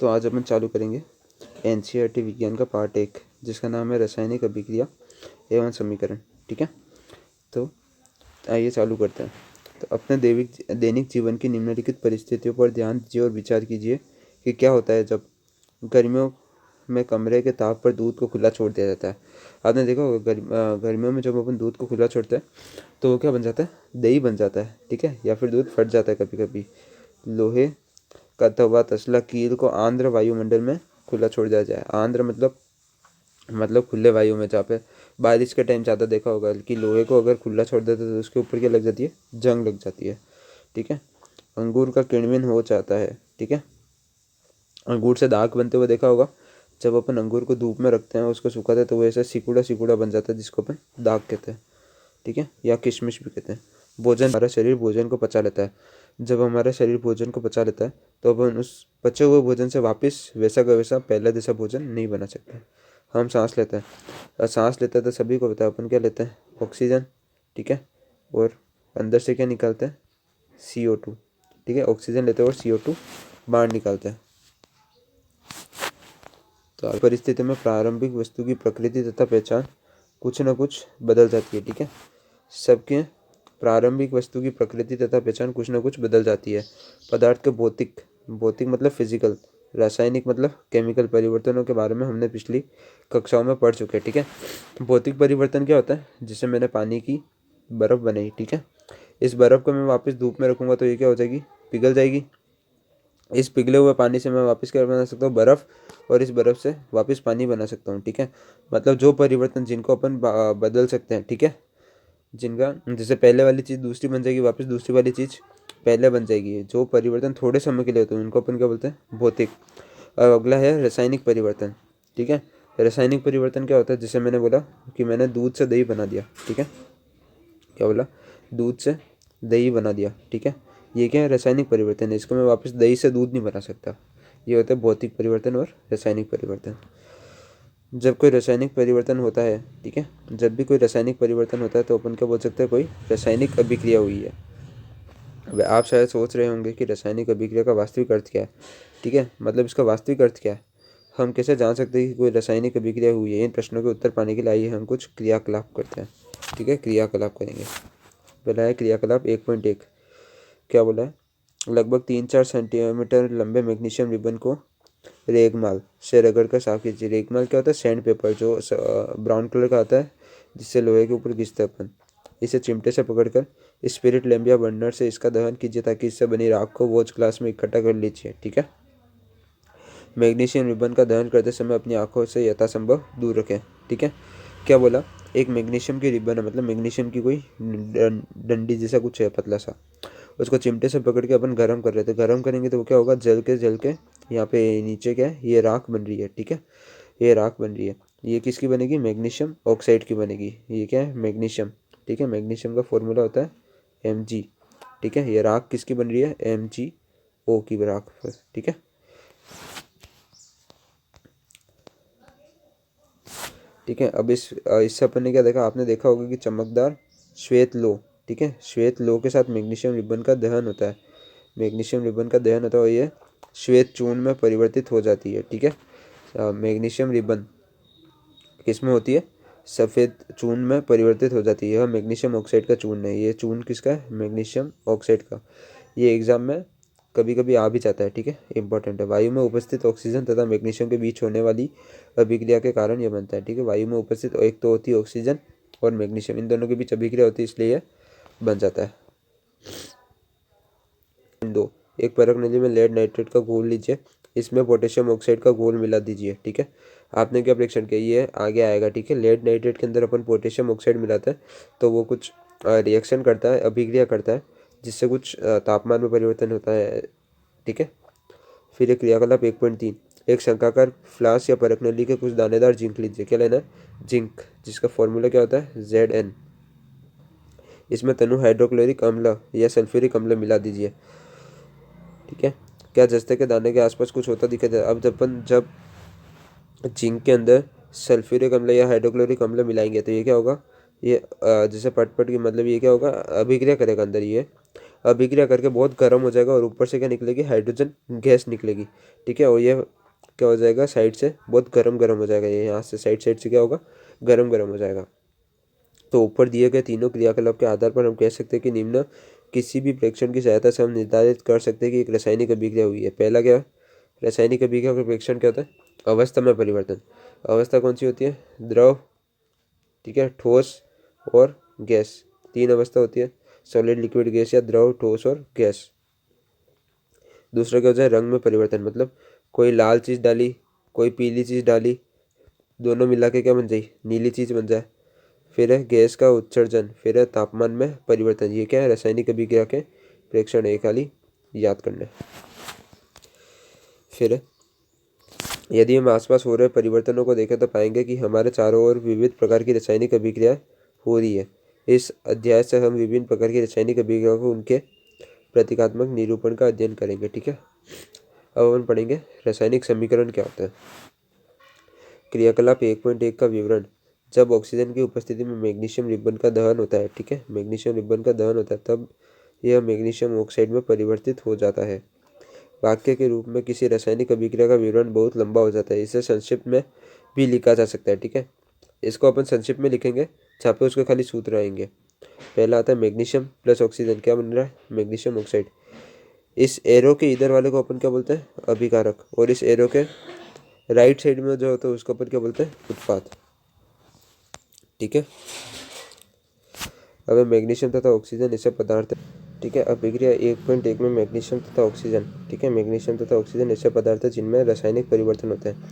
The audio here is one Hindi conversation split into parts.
तो आज अपन चालू करेंगे एनसीईआरटी विज्ञान का पार्ट 1, जिसका नाम है रासायनिक अभिक्रिया एवं समीकरण। ठीक है, तो आइए चालू करते हैं। तो अपने दैनिक जीवन की निम्नलिखित परिस्थितियों पर ध्यान दीजिए और विचार कीजिए कि क्या होता है जब गर्मियों में कमरे के ताप पर दूध को खुला छोड़ दिया जाता है। आपने देखा होगा गर्मियों में जब अपन दूध को खुला छोड़ते हैं तो वो क्या बन जाता है, दही बन जाता है। ठीक है, या फिर दूध फट जाता है कभी कभी। लोहे का तवा तसला कील को आंध्र वायुमंडल में खुला छोड़ दिया जाए। आंध्र मतलब खुले वायु में, जहाँ पे बारिश के टाइम ज़्यादा देखा होगा कि लोहे को अगर खुला छोड़ देते तो उसके ऊपर क्या लग जाती है, जंग लग जाती है। ठीक है, अंगूर का किण्वन हो जाता है। ठीक है, अंगूर से दाग बनते हुए देखा होगा। जब अपन अंगूर को धूप में रखते हैं, उसको सुखाते हैं, तो वो ऐसा सिकुड़ा सिकुड़ा बन जाता है, जिसको अपन दाग कहते हैं। ठीक है, या किशमिश भी कहते हैं। भोजन, हमारा शरीर भोजन को पचा लेता है। जब हमारा शरीर भोजन को पचा लेता है तो अपन उस पचे हुए भोजन से वापस वैसा का वैसा पहले जैसा भोजन नहीं बना सकते। हम सांस लेते हैं, और सांस लेते हैं तो सभी को पता है अपन क्या लेते हैं, ऑक्सीजन। ठीक है, और अंदर से क्या निकालते हैं, CO2। ठीक है, ऑक्सीजन लेते हैं और CO2 बाहर निकालते हैं। तो परिस्थिति में प्रारंभिक वस्तु की प्रकृति तथा पहचान कुछ न कुछ बदल जाती है। ठीक है, सबके प्रारंभिक वस्तु की प्रकृति तथा पहचान कुछ न कुछ बदल जाती है। पदार्थ के भौतिक भौतिक मतलब फिजिकल, रासायनिक मतलब केमिकल परिवर्तनों के बारे में हमने पिछली कक्षाओं में पढ़ चुके हैं। ठीक है, भौतिक परिवर्तन क्या होता है, जिससे मैंने पानी की बर्फ़ बनाई। ठीक है, इस बर्फ़ को मैं वापस धूप में रखूँगा तो ये क्या हो जाएगी, पिघल जाएगी। इस पिघले हुए पानी से मैं वापस क्या बना सकता हूँ, बर्फ़, और इस बर्फ़ से वापस पानी बना सकता हूँ। ठीक है, मतलब जो परिवर्तन जिनको अपन बदल सकते हैं। ठीक है, जिनका जैसे पहले वाली चीज़ दूसरी बन जाएगी, वापस दूसरी वाली चीज़ पहले बन जाएगी। जो परिवर्तन थोड़े समय के लिए होते हैं उनको अपन क्या बोलते हैं, भौतिक। और अगला है रासायनिक परिवर्तन। ठीक है, रासायनिक परिवर्तन क्या होता है, जैसे मैंने बोला कि मैंने दूध से दही बना दिया। ठीक है, क्या बोला, दूध से दही बना दिया। ठीक है, ये क्या है, रासायनिक परिवर्तन है। इसको मैं वापस दही से दूध नहीं बना सकता। ये होता है भौतिक परिवर्तन और रासायनिक परिवर्तन। जब कोई रासायनिक परिवर्तन होता है, ठीक है, जब भी कोई रासायनिक परिवर्तन होता है तो अपन क्या बोल सकते हैं, कोई रासायनिक अभिक्रिया हुई है। अब आप शायद सोच रहे होंगे कि रासायनिक अभिक्रिया का वास्तविक अर्थ क्या है। ठीक है, मतलब इसका वास्तविक अर्थ क्या है, हम कैसे जान सकते हैं कि कोई रासायनिक अभिक्रिया हुई है। इन प्रश्नों के उत्तर पाने के लिए आइए हम कुछ क्रियाकलाप करते हैं। ठीक है, क्रियाकलाप करेंगे। पहला है क्रियाकलाप 1.1। क्या बोला है, लगभग 3-4 सेंटीमीटर लंबे मैग्नीशियम रिबन को रेगमाल से रगड़ कर साफ कीजिए। रेगमाल क्या होता है, सैंड पेपर, जो ब्राउन कलर का आता है, जिससे लोहे के ऊपर घिसते हैं अपन। इसे चिमटे से पकड़कर स्पिरिट लैम्प या बर्नर से इसका दहन कीजिए, ताकि इससे बनी राख को वॉच ग्लास में इकट्ठा कर लीजिए। ठीक है, मैग्नीशियम रिबन का दहन करते समय अपनी आंखों से यथासंभव दूर रखें। ठीक है, क्या बोला, एक मैग्नीशियम की रिबन है, मतलब मैग्नीशियम की कोई डंडी जैसा कुछ है, पतला सा। उसको चिमटे से पकड़ के अपन गर्म कर रहे थे। गर्म करेंगे तो वो क्या होगा, जल के यहाँ पे नीचे क्या है, ये राख बन रही है। ठीक है, ये राख बन रही है। ये किसकी बनेगी, मैग्नीशियम ऑक्साइड की बनेगी। ये क्या है, मैग्नीशियम। ठीक है, मैग्नीशियम का फॉर्मूला होता है Mg। ठीक है, ये राख किसकी बन रही है, MgO की राख। ठीक है, ठीक है। अब इससे अपन ने क्या देखा, आपने देखा होगा कि चमकदार श्वेत लो, ठीक है, श्वेत लो के साथ मैग्नीशियम रिबन का दहन होता है। मैग्नीशियम रिबन का दहन होता है और ये श्वेत चूर्ण में परिवर्तित हो जाती है। ठीक है, मैग्नीशियम रिबन किसमें होती है, सफ़ेद चूर्ण में परिवर्तित हो जाती है। यह मैग्नीशियम ऑक्साइड का चूर्ण है। ये चूर्ण किसका है, मैग्नीशियम ऑक्साइड का। ये एग्जाम में कभी कभी आ भी जाता है। ठीक है, इंपॉर्टेंट है। वायु में उपस्थित ऑक्सीजन तथा मैग्नीशियम के बीच होने वाली अभिक्रिया के कारण यह बनता है। ठीक है, वायु में उपस्थित एक तो होती है ऑक्सीजन और मैग्नीशियम, इन दोनों के बीच अभिक्रिया होती है, इसलिए यह बन जाता है। 2, एक परख नली में लेड नाइट्रेट का घोल लीजिए, इसमें पोटेशियम ऑक्साइड का घोल मिला दीजिए। ठीक है, आपने क्या परीक्षण किया, ये आगे आएगा। ठीक है, लेड नाइट्रेट के अंदर अपन पोटेशियम ऑक्साइड मिलाता है तो वो कुछ रिएक्शन करता है, अभिक्रिया करता है, जिससे कुछ तापमान में परिवर्तन होता है। ठीक है, फिर एक क्रियाकलाप 1.3, एक शंक्वाकार फ्लास्क या परख नली के कुछ दानेदार जिंक लीजिए। क्या लेना है, जिंक, जिसका फॉर्मूला क्या होता है, Zn। इसमें तनु हाइड्रोक्लोरिक अम्ल या सल्फ्यूरिक अम्ल मिला दीजिए। ठीक है, क्या जस्ते के दाने के आसपास कुछ होता दिखाई दे, अब जब जिंक के अंदर सल्फ्यूरिक अम्ल या हाइड्रोक्लोरिक अम्ल मिलाएंगे तो ये क्या होगा, ये जैसे पटपट की मतलब ये क्या होगा, अभिक्रिया करेगा अंदर ये, अभिक्रिया करके बहुत गर्म हो जाएगा और ऊपर से क्या निकलेगी, हाइड्रोजन गैस निकलेगी। ठीक है, और ये क्या हो जाएगा, साइड से बहुत गर्म गर्म हो जाएगा, ये यहाँ से साइड साइड से क्या होगा, गर्म गर्म हो जाएगा। तो ऊपर दिए गए तीनों क्रियाकलाप के आधार पर हम कह सकते हैं कि निम्न किसी भी प्रेक्षण की सहायता से हम निर्धारित कर सकते हैं कि एक रासायनिक अभिक्रिया हुई है। पहला क्या है, रासायनिक अभिक्रिया का प्रेक्षण क्या होता है, अवस्था में परिवर्तन। अवस्था कौन सी होती है, द्रव, ठीक है, ठोस और गैस, तीन अवस्था होती है, सॉलिड, लिक्विड, गैस या द्रव, ठोस और गैस। दूसरा क्या होता है, रंग में परिवर्तन, मतलब कोई लाल चीज़ डाली, कोई पीली चीज़ डाली, दोनों मिला के क्या बन जाए, नीली चीज़ बन जाए। फिर है गैस का उत्सर्जन, फिर है तापमान में परिवर्तन। ये क्या है, रासायनिक अभिक्रिया के प्रेक्षण है, खाली याद करना है। फिर यदि हम आसपास हो रहे परिवर्तनों को देखें तो पाएंगे कि हमारे चारों ओर विविध प्रकार की रासायनिक अभिक्रिया हो रही है। इस अध्याय से हम विभिन्न प्रकार की रासायनिक अभिक्रियाओं को उनके प्रतीकात्मक निरूपण का अध्ययन करेंगे। ठीक है, अब हम पढ़ेंगे रासायनिक समीकरण क्या होता है। क्रियाकलाप 1.1 का विवरण। जब ऑक्सीजन की उपस्थिति में मैग्नीशियम रिबन का दहन होता है, ठीक है, मैग्नीशियम रिबन का दहन होता है, तब यह मैग्नीशियम ऑक्साइड में परिवर्तित हो जाता है। वाक्य के रूप में किसी रासायनिक अभिक्रिया का विवरण बहुत लंबा हो जाता है, इसे संक्षिप्त में भी लिखा जा सकता है। ठीक है, इसको अपन संक्षिप्त में लिखेंगे, जहाँ पे उसके खाली सूत्र आएंगे। पहला आता है मैग्नीशियम प्लस ऑक्सीजन, क्या बन रहा है, मैग्नीशियम ऑक्साइड। इस एरो के इधर वाले को अपन क्या बोलते हैं, अभिकारक, और इस एरो के राइट साइड में जो होता है उसको अपन क्या बोलते हैं, उत्पाद। ठीक है, अब मैग्नीशियम तथा ऑक्सीजन ऐसे पदार्थ, ठीक है, अभिक्रिया 1.1 में मैग्नीशियम तथा ऑक्सीजन, ठीक है, मैग्नीशियम तथा ऑक्सीजन ऐसे पदार्थ है जिनमें रासायनिक परिवर्तन होते हैं,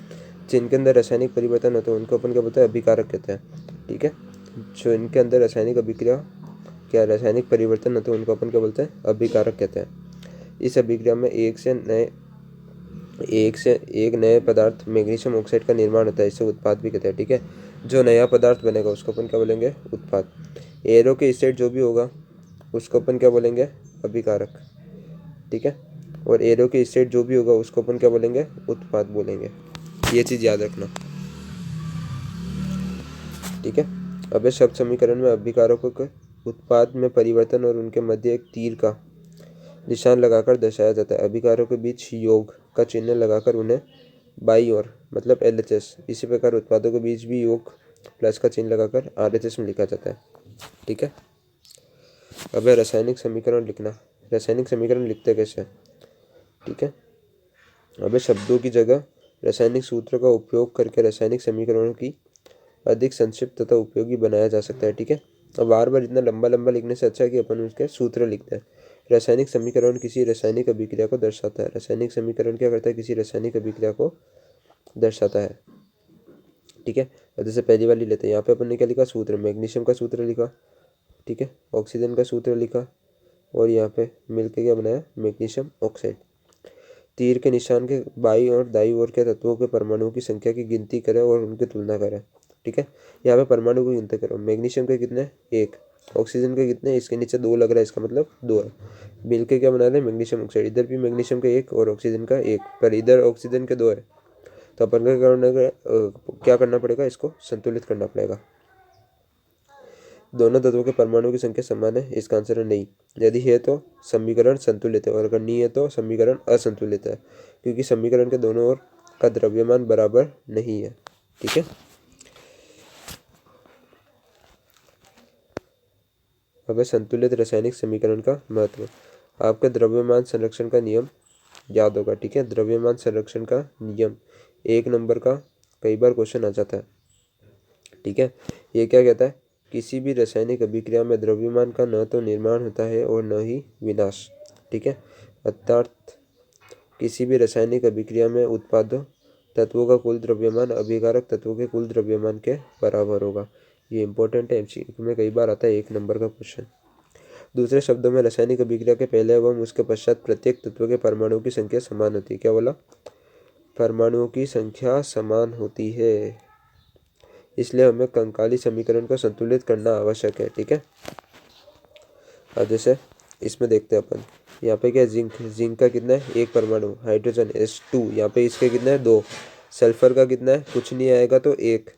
जिनके अंदर रासायनिक परिवर्तन होते हैं उनको अपन क्या बोलते हैं, अभिकारक कहते हैं। ठीक है, जो इनके अंदर रासायनिक अभिक्रिया क्या रासायनिक परिवर्तन होते हैं उनको अपन क्या बोलते हैं, अभिकारक कहते हैं। इस अभिक्रिया में एक से एक नए पदार्थ मैग्नीशियम ऑक्साइड का निर्माण होता है, इसे उत्पाद भी कहते हैं। ठीक है, जो नया पदार्थ बनेगा उसको अपन क्या बोलेंगे, उत्पाद। एरो के इस साइड जो भी होगा उसको अपन क्या बोलेंगे, अभिकारक। ठीक है, और एरो के इस साइड जो भी होगा उसको अपन क्या बोलेंगे, उत्पाद बोलेंगे। ये चीज़ याद रखना। ठीक है, अब इस शब्द समीकरण में अभिकारकों के उत्पाद में परिवर्तन और उनके मध्य एक तीर का निशान लगाकर दर्शाया जाता है। अभिकारकों के बीच योग का चिन्ह लगाकर उन्हें बाई ओर, मतलब LHS, इसी प्रकार उत्पादों के बीच भी योग प्लस का चिन्ह लगाकर RHS में लिखा जाता है। ठीक है, अब है रासायनिक समीकरण लिखना। रासायनिक समीकरण लिखते कैसे हैं? ठीक है, अब शब्दों की जगह रासायनिक सूत्र का उपयोग करके रासायनिक समीकरणों की अधिक संक्षिप्त तथा उपयोगी बनाया जा सकता है। ठीक है, अब बार बार इतना लंबा लंबा लिखने से अच्छा है कि अपन उसके सूत्र लिखते हैं। रासायनिक समीकरण किसी रासायनिक अभिक्रिया को दर्शाता है। रासायनिक समीकरण क्या करता है, किसी रासायनिक अभिक्रिया को दर्शाता है। ठीक है, और जैसे पहली वाली लेते हैं, यहाँ पे अपन ने क्या लिखा, सूत्र, मैग्नीशियम का सूत्र लिखा, ठीक है, ऑक्सीजन का सूत्र लिखा, और यहाँ पे मिलके क्या बनाया, मैग्नीशियम ऑक्साइड। तीर के निशान के बाईं और दाईं ओर के तत्वों के परमाणुओं की संख्या की गिनती करें और उनकी तुलना करें। ठीक है, यहाँ पे परमाणु की गिनती करो, मैग्नीशियम के कितने, एक, ऑक्सीजन के कितने, इसके नीचे दो लग रहा है, इसका मतलब दो है, मिलके क्या बना रहे हैं, मैग्नीशियम ऑक्साइड। इधर भी मैग्नीशियम का एक और ऑक्सीजन का एक, पर इधर ऑक्सीजन के दो है, तो अपन क्या करना पड़ेगा, इसको संतुलित करना पड़ेगा। दोनों तत्वों के परमाणुओं की संख्या समान है, इसका आंसर है नहीं। यदि है तो समीकरण संतुलित है, और अगर नहीं है तो समीकरण असंतुलित है, क्योंकि समीकरण के दोनों ओर का द्रव्यमान बराबर नहीं है। ठीक है, अब संतुलित रासायनिक समीकरण का महत्व। आपका द्रव्यमान संरक्षण का नियम याद होगा। ठीक है, द्रव्यमान संरक्षण का नियम 1 नंबर का कई बार क्वेश्चन आ जाता है। ठीक है, ये क्या कहता है, किसी भी रासायनिक अभिक्रिया में द्रव्यमान का न तो निर्माण होता है और न ही विनाश। ठीक है, अर्थात किसी भी रासायनिक अभिक्रिया में उत्पादों तत्वों का कुल द्रव्यमान अभिकारक तत्वों के कुल द्रव्यमान के बराबर होगा। ये इंपॉर्टेंट है, MCQ में कई बार आता है, 1 नंबर का क्वेश्चन। दूसरे शब्दों में रासायनिक अभिक्रिया के पहले एवं उसके पश्चात प्रत्येक तत्व के परमाणुओं की संख्या समान होती है। क्या बोला, परमाणुओं की संख्या समान होती है, इसलिए हमें कंकाली समीकरण को संतुलित करना आवश्यक है। ठीक है, अब जैसे इसमें देखते हैं अपन, यहाँ पे क्या, जिंक का कितना है, एक परमाणु, हाइड्रोजन H2, यहाँ पे इसके कितना है, दो, सल्फर का कितना है, कुछ नहीं आएगा तो एक,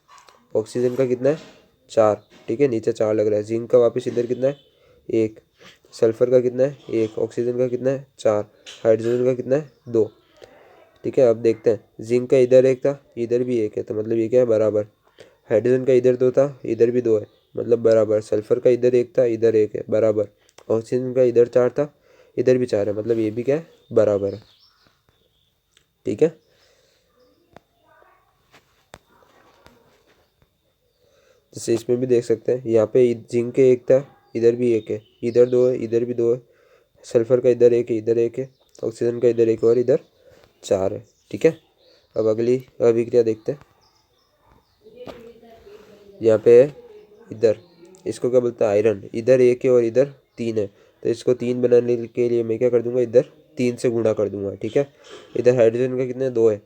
ऑक्सीजन का कितना है, चार। ठीक है, नीचे चार लग रहा है, जिंक का वापस इधर कितना है, एक, सल्फर का कितना है 1, ऑक्सीजन का कितना है 4, हाइड्रोजन का कितना है 2। ठीक है, अब देखते हैं जिंक का इधर 1 था, इधर भी 1 है, तो मतलब ये क्या है बराबर। हाइड्रोजन का इधर 2 था, इधर भी 2 है, मतलब बराबर। सल्फर का इधर 1 था, इधर 1 है, बराबर। ऑक्सीजन का इधर 4 था, इधर भी 4 है, मतलब ये भी क्या है बराबर है। ठीक है, जैसे इसमें भी देख सकते हैं, यहाँ पे जिंक के 1 था, इधर भी 1 है, इधर 2 है, इधर भी 2 है। सल्फर का इधर 1 है, इधर 1 है। ऑक्सीजन का इधर 1 और इधर 4 है। ठीक है, अब अगली अभिक्रिया देखते हैं। यहाँ पे है इधर, इसको क्या बोलते हैं आयरन, इधर 1 है और इधर 3 है, तो इसको 3 बनाने के लिए मैं क्या कर दूंगा, इधर 3 से गुणा कर दूंगा। ठीक है, इधर हाइड्रोजन का कितना है 2 है,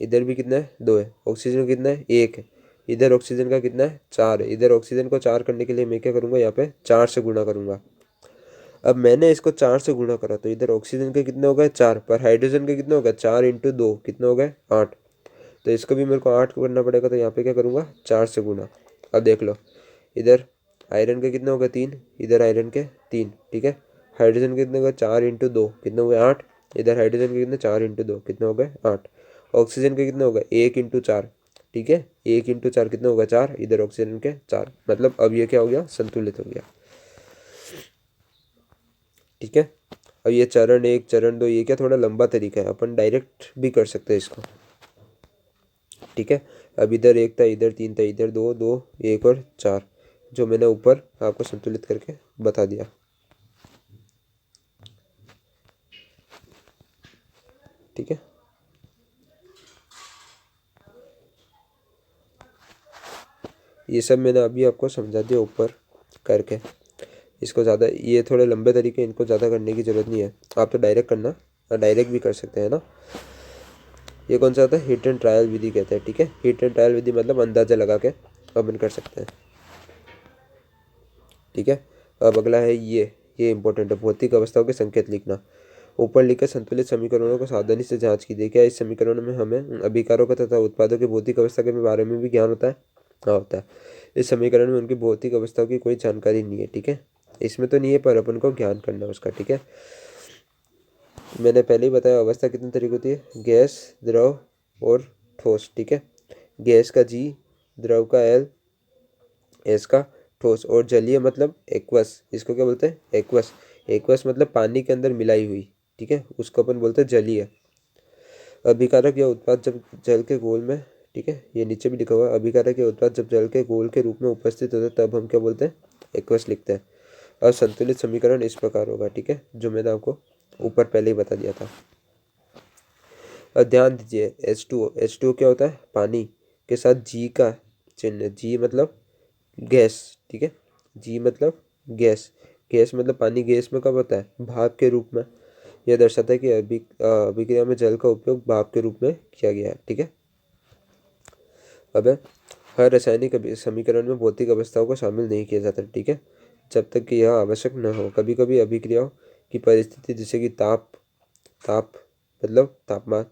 इधर भी कितना है 2 है। ऑक्सीजन का कितना है 1 है, इधर ऑक्सीजन का कितना है 4 है। इधर ऑक्सीजन को 4 करने के लिए मैं क्या करूँगा, यहाँ पे 4 से गुणा करूँगा। अब मैंने इसको 4 से गुणा करा, तो इधर ऑक्सीजन के कितने हो गए 4, पर हाइड्रोजन के कितने हो गए 4 इंटू 2 कितने हो गए 8। तो इसको भी मेरे को 8 करना पड़ेगा, तो यहाँ पे क्या करूँगा 4 से गुणा। अब देख लो, इधर आयरन के कितने हो गए 3, इधर आयरन के 3। ठीक है, हाइड्रोजन के कितने हो गए 4 इंटू 2 कितने हो गए 8। इधर हाइड्रोजन के कितने 4 इंटू 2 कितने हो गए 8। ऑक्सीजन के कितने हो गए 1 इंटू 4। ठीक है, 1 इंटू 4 कितने हो गए 4, इधर ऑक्सीजन के 4, मतलब अब ये क्या हो गया संतुलित हो गया। ठीक है, अब ये चरण 1 चरण 2 ये क्या थोड़ा लंबा तरीका है, अपन डायरेक्ट भी कर सकते हैं इसको। ठीक है, अब इधर 1 था, इधर 3 था, इधर 2 2 1 और 4, जो मैंने ऊपर आपको संतुलित करके बता दिया। ठीक है, ये सब मैंने अभी आपको समझा दिया ऊपर करके। इसको ज़्यादा ये थोड़े लंबे तरीके, इनको ज़्यादा करने की ज़रूरत नहीं है, आप तो डायरेक्ट करना, डायरेक्ट भी कर सकते हैं ना। ये कौन सा होता है, हिट एंड ट्रायल विधि कहते हैं। ठीक है, हिट एंड ट्रायल विधि मतलब अंदाजा लगा के अपन कर सकते हैं। ठीक है, अब अगला है ये इंपॉर्टेंट है, भौतिक अवस्थाओं के संकेत लिखना। ऊपर लिखे संतुलित समीकरणों को सावधानी से जांच कीजिए, क्या इस समीकरण में हमें अभिकारों का तथा उत्पादों की भौतिक अवस्था के बारे में भी ज्ञान होता है। हाँ होता है। इस समीकरण में उनकी भौतिक अवस्थाओं की कोई जानकारी नहीं है। ठीक है, इसमें तो नहीं है, पर अपन को ज्ञान करना है उसका। ठीक है, मैंने पहले ही बताया अवस्था कितने तरीके होती है, गैस, द्रव और ठोस। ठीक है, गैस का जी, द्रव का एल, एस का ठोस, और जलीय मतलब एक्वस, इसको क्या बोलते हैं एक्वस। एक्वस मतलब पानी के अंदर मिलाई हुई। ठीक है, उसको अपन बोलते हैं जलीय। अभिकारक या उत्पाद जब जल के घोल में, ठीक है ये नीचे भी लिखा हुआ है, अभिकारक या उत्पाद जब जल के घोल के रूप में उपस्थित होता है तब हम क्या बोलते हैं एक्वस लिखते हैं। और संतुलित समीकरण इस प्रकार होगा। ठीक है, जो मैंने आपको ऊपर पहले ही बता दिया था। और ध्यान दीजिए H2O, H2O क्या होता है पानी के साथ जी का चिन्ह, जी मतलब गैस। ठीक है, जी मतलब गैस, गैस मतलब पानी गैस में कब होता है भाप के रूप में। यह दर्शाता है कि अभिक्रिया में जल का उपयोग भाप के रूप में किया गया है। ठीक है, अब हर रासायनिक समीकरण में भौतिक अवस्थाओं को शामिल नहीं किया जाता। ठीक है, जब तक कि यह आवश्यक न हो। कभी कभी अभिक्रियाओं की परिस्थिति जैसे कि ताप, ताप मतलब तापमान,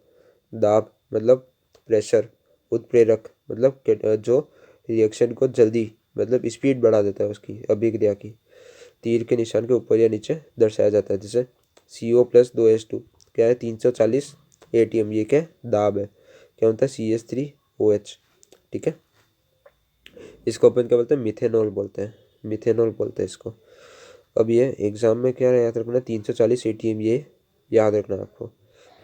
दाब मतलब प्रेशर, उत्प्रेरक मतलब जो रिएक्शन को जल्दी मतलब स्पीड बढ़ा देता है उसकी अभिक्रिया की, तीर के निशान के ऊपर या नीचे दर्शाया जाता है। जैसे CO+2H2 क्या है 340 ATM, ये क्या है दाब है। क्या होता है CH3OH। ठीक है, इसको अपन क्या बोलते हैं मिथेनॉल बोलते हैं, मिथेनॉल बोलते हैं इसको। अब ये एग्जाम में क्या याद रखना 340 ATM, ये याद रखना आपको।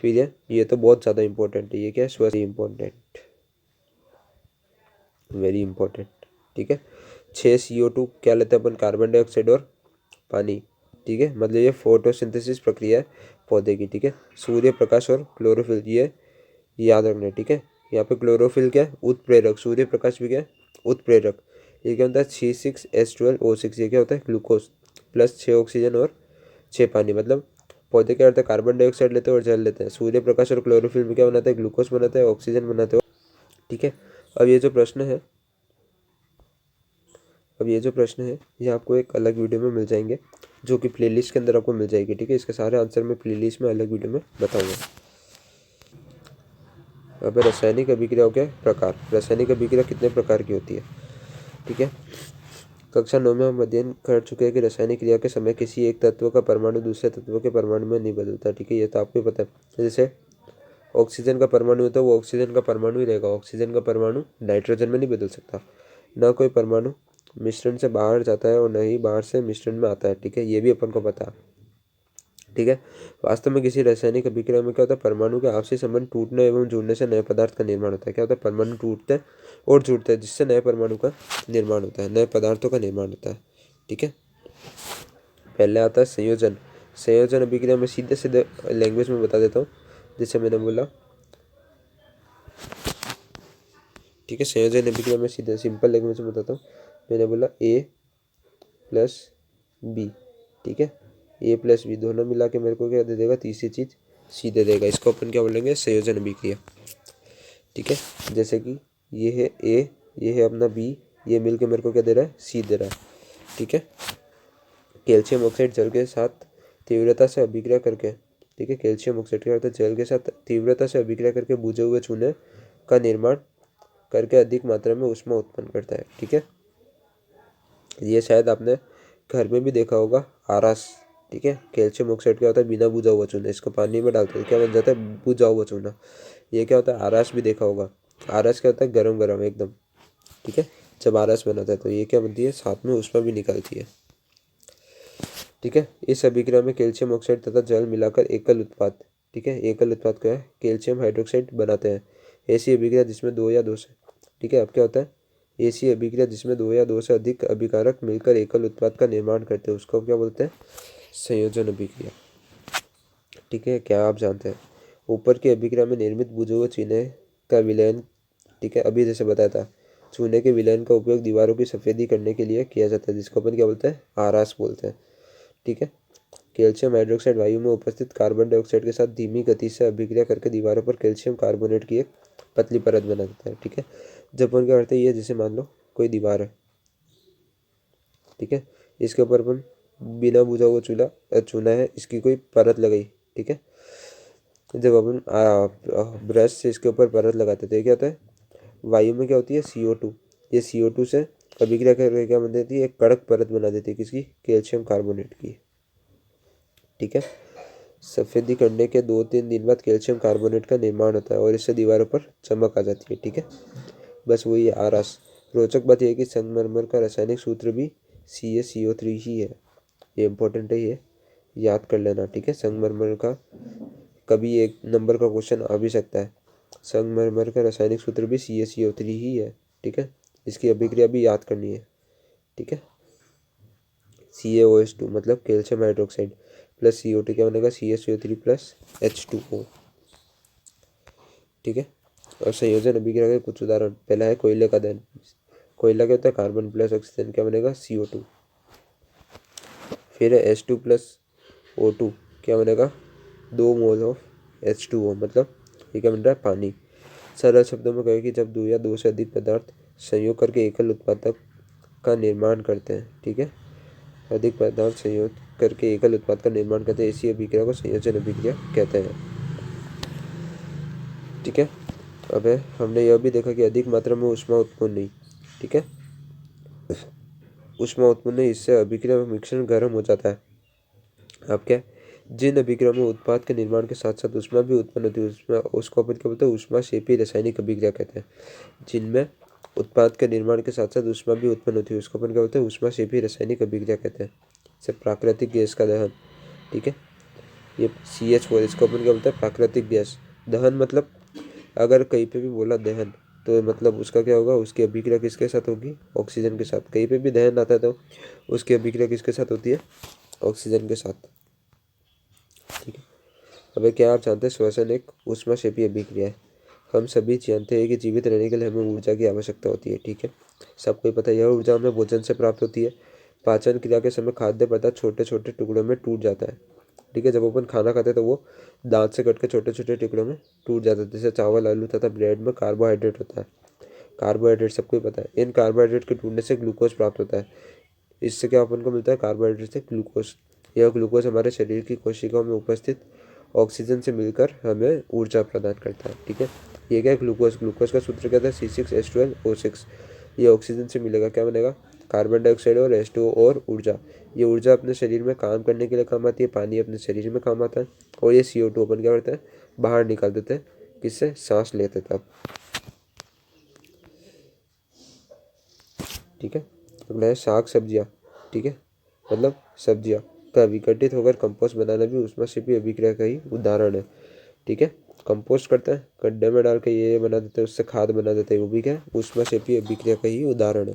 फिर ये तो बहुत ज़्यादा इंपॉर्टेंट है, ये क्या है स्वच्छ इम्पोर्टेंट, वेरी इंपॉर्टेंट। ठीक है, 6 CO2 क्या लेते हैं अपन कार्बन डाइऑक्साइड और पानी। ठीक है, मतलब ये फोटोसिंथेसिस प्रक्रिया है पौधे की। ठीक है, सूर्य प्रकाश और क्लोरोफिल ये याद रखना है। ठीक है, यहाँ पे क्लोरोफिल क्या है उत्प्रेरक, सूर्य प्रकाश भी क्या है उत्प्रेरक। ये क्या होता है C6H12O6, ये क्या होता है ग्लूकोज प्लस 6 ऑक्सीजन और 6 पानी। मतलब पौधे क्या करते हैं कार्बन डाइऑक्साइड लेते हैं और जल लेते हैं, सूर्य प्रकाश और क्लोरोफिल में क्या बनाते हैं ग्लूकोज बनाते हैं, ऑक्सीजन बनाते हैं। ठीक है, अब ये जो प्रश्न है, अब ये जो प्रश्न है ये आपको एक अलग वीडियो में मिल जाएंगे, जो कि प्लेलिस्ट के अंदर आपको मिल जाएगी। ठीक है, इसके सारे आंसर मैं प्लेलिस्ट में अलग वीडियो में बताऊंगा। अब रासायनिक अभिक्रियाओं के प्रकार, रासायनिक अभिक्रिया कितने प्रकार की होती है। ठीक है, कक्षा 9 में हम अध्ययन कर चुके हैं कि रासायनिक क्रिया के समय किसी एक तत्व का परमाणु दूसरे तत्व के परमाणु में नहीं बदलता। ठीक है, ये तो आपको पता है। जैसे ऑक्सीजन का परमाणु है तो वो ऑक्सीजन का परमाणु ही रहेगा, ऑक्सीजन का परमाणु नाइट्रोजन में नहीं बदल सकता। न कोई परमाणु मिश्रण से बाहर जाता है और न ही बाहर से मिश्रण में आता है। ठीक है, ये भी अपन को पता है। ठीक है, वास्तव में किसी रासायनिक अभिक्रिया में क्या होता है, परमाणु के आपसी संबंध टूटने एवं जुड़ने से नए पदार्थ का निर्माण होता है। क्या होता है, परमाणु टूटते हैं और जुड़ते हैं, जिससे नए परमाणु का निर्माण होता है, नए पदार्थों का निर्माण होता है। ठीक है, पहले आता है संयोजन। संयोजन अभिक्रिया में सीधे सीधे लैंग्वेज में बता देता हूँ, जैसे मैंने बोला। ठीक है, संयोजन अभिक्रिया में सीधे सिंपल लैंग्वेज में बताता हूँ। मैंने बोला A प्लस B। ठीक है, A प्लस B दोनों मिला के मेरे को क्या दे देगा, तीसरी चीज C दे देगा। इसको अपन क्या बोलेंगे, संयोजन अभिक्रिया। ठीक है, जैसे कि ये है A, ये है अपना B, ये मिल के मेरे को क्या दे रहा है, C दे रहा है। ठीक है, कैल्शियम ऑक्साइड जल के साथ तीव्रता से अभिक्रिया करके, ठीक है, कैल्शियम ऑक्साइड क्या होता है, जल के साथ तीव्रता से अभिक्रिया करके बुझे हुए चूने का निर्माण करके अधिक मात्रा में ऊष्मा उत्पन्न करता है। ठीक है, ये शायद आपने घर में भी देखा होगा, आरास। ठीक है, कैल्शियम ऑक्साइड क्या होता है, बिना बुझा हुआ चूना, इसको पानी में डालते हैं क्या बन जाता है, बुझा हुआ चूना। ये क्या होता है, आरास भी देखा होगा। आरास क्या होता है, गरम गरम एकदम। ठीक है, जब आरास बनाता है तो ये क्या बनती है, साथ में ऊष्मा भी निकलती है। ठीक है, इस अभिक्रिया में कैल्शियम ऑक्साइड तथा जल मिलाकर एकल उत्पाद, ठीक है, एकल उत्पाद क्या है, कैल्शियम हाइड्रोक्साइड बनाते हैं। ऐसी अभिक्रिया जिसमें दो या दो से, ठीक है, अब क्या होता है, ऐसी अभिक्रिया जिसमें दो या दो से अधिक अभिकारक मिलकर एकल उत्पाद का निर्माण करते हैं, उसको क्या बोलते हैं, संयोजन अभिक्रिया। ठीक है, क्या आप जानते हैं, ऊपर की अभिक्रिया में निर्मित बुझे हुए चूने का विलयन, ठीक है, अभी जैसे बताया था, चूने के विलयन का उपयोग दीवारों की सफेदी करने के लिए किया जाता है, जिसको अपन क्या बोलते हैं, आरास बोलते हैं। ठीक है, कैल्शियम हाइड्रोक्साइड वायु में उपस्थित कार्बन डाइऑक्साइड के साथ धीमी गति से अभिक्रिया करके दीवारों पर कैल्शियम कार्बोनेट की एक पतली परत बना देता है। ठीक है, जब अपन क्या करते हैं, ये जैसे मान लो कोई दीवार है, ठीक है, इसके ऊपर अपन बिना बुझा हुआ चूना है, इसकी कोई परत लगाई। ठीक है, जब अपन ब्रश से इसके ऊपर परत लगाते थे, क्या होता है, वायु में क्या होती है, CO2। ये CO2 से अभिक्रिया करके क्या बन देती है, एक कड़क परत बना देती है, किसकी, कैल्शियम कार्बोनेट की। ठीक है, सफेदी करने के 2-3 दिन बाद कैल्शियम कार्बोनेट का निर्माण होता है और इससे दीवारों पर चमक आ जाती है। ठीक है, बस वही आरास। रोचक बात यह है कि संगमरमर का रासायनिक सूत्र भी CaCO3 ही है। ये इंपॉर्टेंट है, ये याद कर लेना। ठीक है, संगमरमर का कभी एक नंबर का क्वेश्चन आ भी सकता है। संगमरमर का रासायनिक सूत्र भी CaCO3 ही है। ठीक है, इसकी अभिक्रिया भी याद करनी है। ठीक है, CaOH2 मतलब कैल्शियम हाइड्रोक्साइड प्लस CO2 क्या बनेगा, CaCO3 प्लस H2O। ठीक है, और संयोजन अभिक्रिया के कुछ उदाहरण, पहला है कोयले का दहन। कोयला क्या होता है, कार्बन प्लस ऑक्सीजन क्या बनेगा, CO2। फिर है H2 प्लस O2 क्या बनेगा, 2 मोल ऑफ H2O, मतलब ये क्या बन रहा है, पानी। सरल शब्दों में कहें कि जब दो या दो से अधिक पदार्थ संयोग करके एकल उत्पादक का निर्माण करते हैं, ठीक है, अधिक पदार्थ संयोग करके एकल उत्पाद का निर्माण करते हैं, इसी अभिक्रिया को संयोजन अभिक्रिया कहते हैं। ठीक है, अब हमने यह भी देखा कि अधिक मात्रा में ऊष्मा उत्पन्न नहीं, ठीक है, ऊष्मा उत्पन्न नहीं, इससे अभिक्रिया में मिश्रण गर्म हो जाता है। अब क्या, जिन अभिक्रिया में उत्पाद के निर्माण के साथ साथ ऊष्मा भी उत्पन्न होती है, उसमें उसको अपन क्या बोलते हैं, ऊष्माक्षेपी रासायनिक अभिक्रिया कहते हैं। जिनमें उत्पाद के निर्माण के साथ साथ ऊष्मा भी उत्पन्न होती है, उसको अपन क्या बोलते हैं, ऊष्माक्षेपी रासायनिक अभिक्रिया कहते हैं। जैसे प्राकृतिक गैस का दहन, ठीक है, ये CH4, इसको अपन क्या बोलते हैं, प्राकृतिक गैस। दहन मतलब अगर कहीं पे भी बोला दहन तो मतलब उसका क्या होगा, उसकी अभिक्रिया किसके साथ होगी, ऑक्सीजन के साथ। कहीं पे भी दहन आता है तो उसकी अभिक्रिया किसके साथ होती है, ऑक्सीजन के साथ। ठीक है, अब क्या आप जानते हैं, श्वसन एक ऊष्माक्षेपी अभिक्रिया है। हम सभी जानते हैं कि जीवित रहने के लिए हमें ऊर्जा की आवश्यकता होती है। ठीक है, सबको पता है, यह ऊर्जा हमें भोजन से प्राप्त होती है। पाचन क्रिया के समय खाद्य पदार्थ छोटे छोटे टुकड़ों में टूट जाता है। ठीक है, जब अपन खाना खाते हैं तो वो दांत से कट के छोटे छोटे टुकड़ों में टूट जाता है। जैसे चावल, आलू तथा ब्रेड में कार्बोहाइड्रेट होता है। कार्बोहाइड्रेट सबको पता है, इन कार्बोहाइड्रेट के टूटने से ग्लूकोज प्राप्त होता है। इससे क्या अपन को मिलता है, कार्बोहाइड्रेट से ग्लूकोज। यह ग्लूकोज हमारे शरीर की कोशिकाओं में उपस्थित ऑक्सीजन से मिलकर हमें ऊर्जा प्रदान करता है। ठीक है, ये क्या है, ग्लूकोज। ग्लूकोज का सूत्र क्या था, C6H12O6। ये ऑक्सीजन से मिलेगा, क्या बनेगा, कार्बन डाइऑक्साइड और H2O और ऊर्जा। ये ऊर्जा अपने शरीर में काम करने के लिए काम आती है, पानी अपने शरीर में काम आता है, और ये CO2 अपन क्या करते हैं, बाहर निकाल देते हैं, किससे, सांस लेते तब। ठीक है, अगला है शाक सब्जियाँ। ठीक है, मतलब सब्जियाँ का विघटित होकर कंपोस्ट बनाना भी ऊष्माक्षेपी अभिक्रिया का ही उदाहरण है। ठीक है, कंपोस्ट करते हैं, गड्ढे में डाल के ये बना देते हैं, उससे खाद बना देते हैं, वो भी क्या है, ऊष्माक्षेपी अभिक्रिया का ही उदाहरण है।